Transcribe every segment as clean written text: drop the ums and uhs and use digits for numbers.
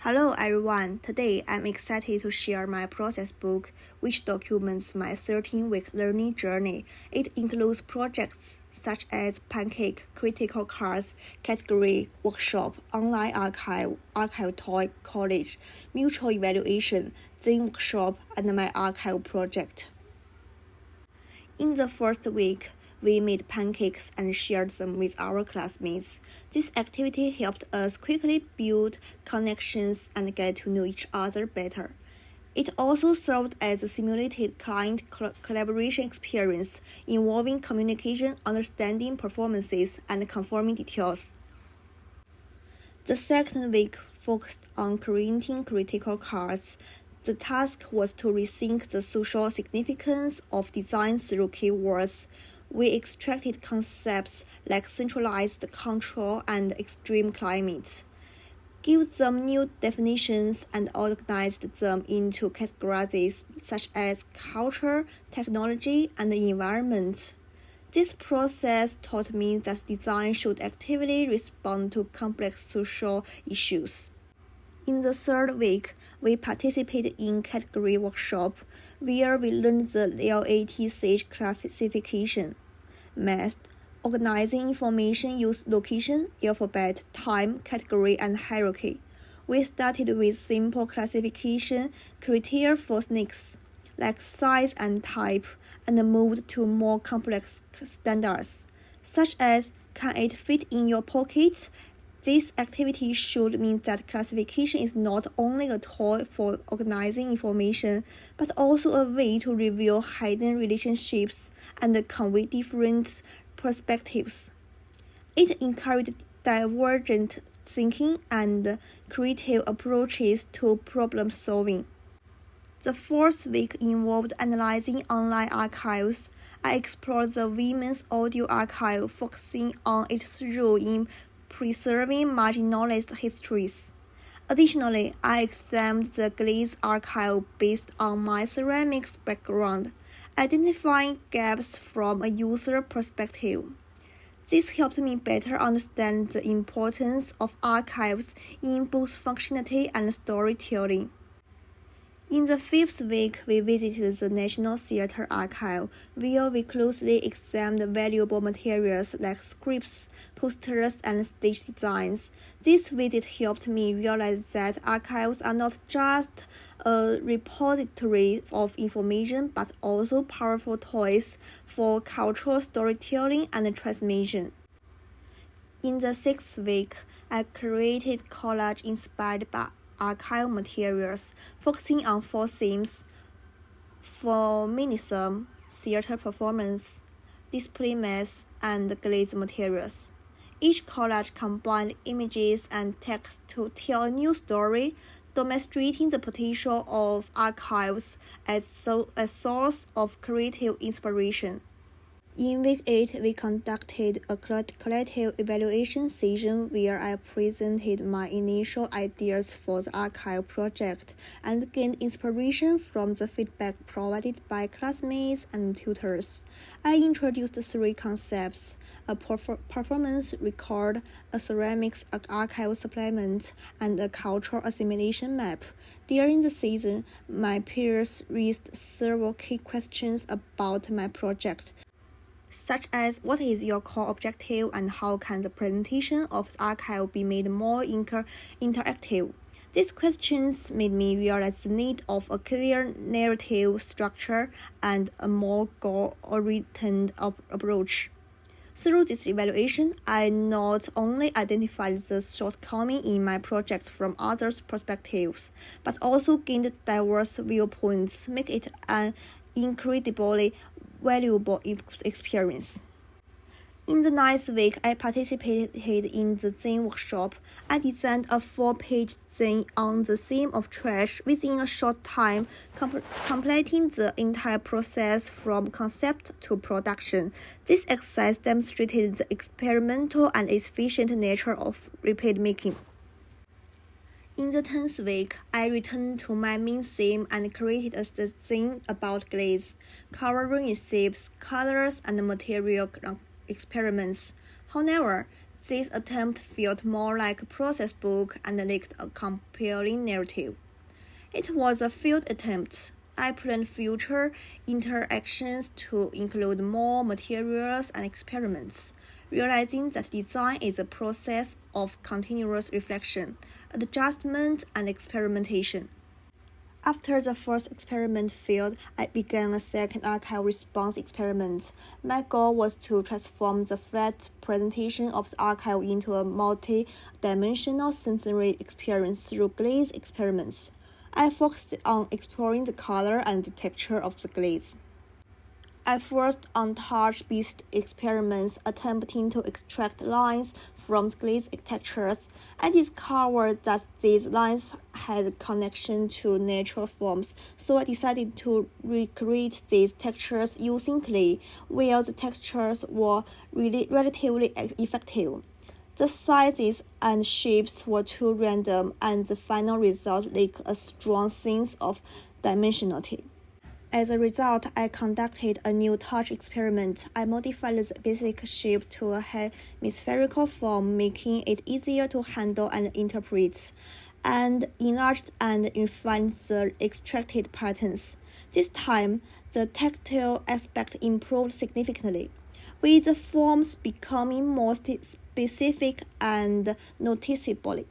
Hello everyone, today I'm excited to share my process book, which documents my 13-week learning journey. It includes projects such as Pancake, Critical Cards, Category, Workshop, Online Archive Toy College, Mutual Evaluation, Zen Workshop, and my archive project. In the first week, we made pancakes and shared them with our classmates. This activity helped us quickly build connections and get to know each other better. It also served as a simulated client collaboration experience involving communication, understanding performances, and confirming details. The second week focused on creating critical cards. The task was to rethink the social significance of design through keywords. We extracted concepts like centralized control and extreme climate, give them new definitions, and organized them into categories such as culture, technology, and environment. This process taught me that design should actively respond to complex social issues. In the third week, we participated in category workshop, where we learned the LATSAGE classification, math, organizing information use location, alphabet, time, category, and hierarchy. We started with simple classification criteria for snakes, like size and type, and moved to more complex standards, such as can it fit in your pocket? This activity showed me that classification is not only a tool for organizing information, but also a way to reveal hidden relationships and convey different perspectives. It encouraged divergent thinking and creative approaches to problem solving. The fourth week involved analyzing online archives. I explored the Women's Audio Archive, focusing on its role in preserving marginalized histories. Additionally, I examined the glaze archive based on my ceramics background, identifying gaps from a user perspective. This helped me better understand the importance of archives in both functionality and storytelling. In the fifth week, we visited the National Theatre Archive, where we closely examined valuable materials like scripts, posters, and stage designs. This visit helped me realize that archives are not just a repository of information, but also powerful tools for cultural storytelling and transmission. In the sixth week, I created collage inspired by archive materials, focusing on four themes: feminism, theater performance, display mass, and glaze materials. Each collage combined images and text to tell a new story, demonstrating the potential of archives as a source of creative inspiration. In week 8, we conducted a collective evaluation session where I presented my initial ideas for the archive project and gained inspiration from the feedback provided by classmates and tutors. I introduced three concepts: a performance record, a ceramics archive supplement, and a cultural assimilation map. During the season, my peers raised several key questions about my project, such as what is your core objective and how can the presentation of the archive be made more interactive. These questions made me realize the need of a clear narrative structure and a more goal-oriented approach. Through this evaluation, I not only identified the shortcomings in my project from others' perspectives, but also gained diverse viewpoints, making it an incredibly valuable experience. In the ninth week, I participated in the Zen workshop. I designed a 4-page Zen on the theme of trash within a short time, completing the entire process from concept to production. This exercise demonstrated the experimental and efficient nature of repeat making. In the 10th week, I returned to my main theme and created a theme about glaze, covering shapes, colors, and material experiments. However, This attempt felt more like a process book and lacked a compelling narrative. It was a failed attempt. I planned future interactions to include more materials and experiments, realizing that design is a process of continuous reflection, adjustment, and experimentation. After the first experiment failed, I began a second archive response experiment. My goal was to transform the flat presentation of the archive into a multi-dimensional sensory experience through glaze experiments. I focused on exploring the color and the texture of the glaze. I first on touch-based experiments attempting to extract lines from glaze textures. I discovered that these lines had connection to natural forms, so I decided to recreate these textures using clay, where the textures were relatively effective. The sizes and shapes were too random, and the final result lacked a strong sense of dimensionality. As a result, I conducted a new touch experiment. I modified the basic shape to a hemispherical form, making it easier to handle and interpret, and enlarged and refined the extracted patterns. This time, the tactile aspect improved significantly, with the forms becoming more specific and noticeably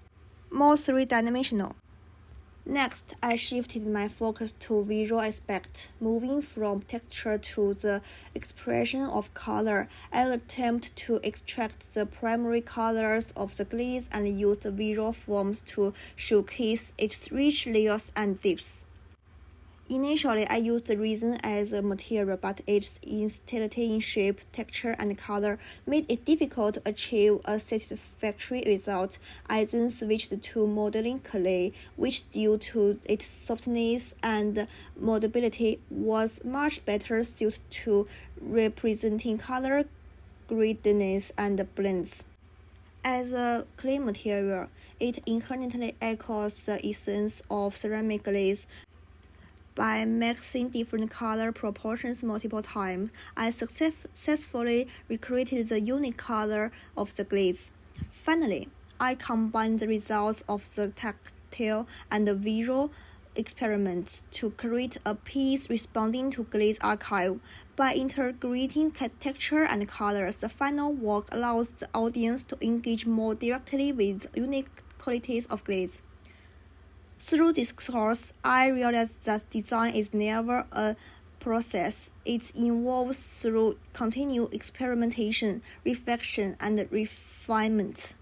more three-dimensional. Next, I shifted my focus to visual aspect, moving from texture to the expression of color. I attempt to extract the primary colors of the glaze and use the visual forms to showcase its rich layers and depths. Initially, I used resin as a material, but its instability in shape, texture, and color made it difficult to achieve a satisfactory result. I then switched to modeling clay, which, due to its softness and moldability, was much better suited to representing color gradients and blends. As a clay material, it inherently echoes the essence of ceramic glaze. By mixing different color proportions multiple times, I successfully recreated the unique color of the glaze. Finally, I combined the results of the tactile and the visual experiments to create a piece responding to glaze archive. By integrating texture and colors, the final work allows the audience to engage more directly with unique qualities of glaze. Through this course, I realized that design is never a process. It evolves through continued experimentation, reflection, and refinement.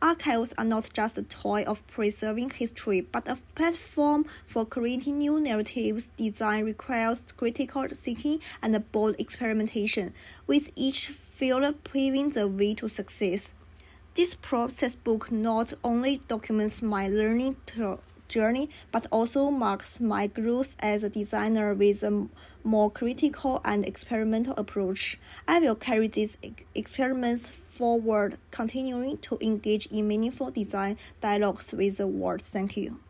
Archives are not just a toy of preserving history, but a platform for creating new narratives. Design requires critical thinking and bold experimentation, with each failure paving the way to success. This process book not only documents my learning journey, but also marks my growth as a designer with a more critical and experimental approach. I will carry these experiments forward, continuing to engage in meaningful design dialogues with the world. Thank you.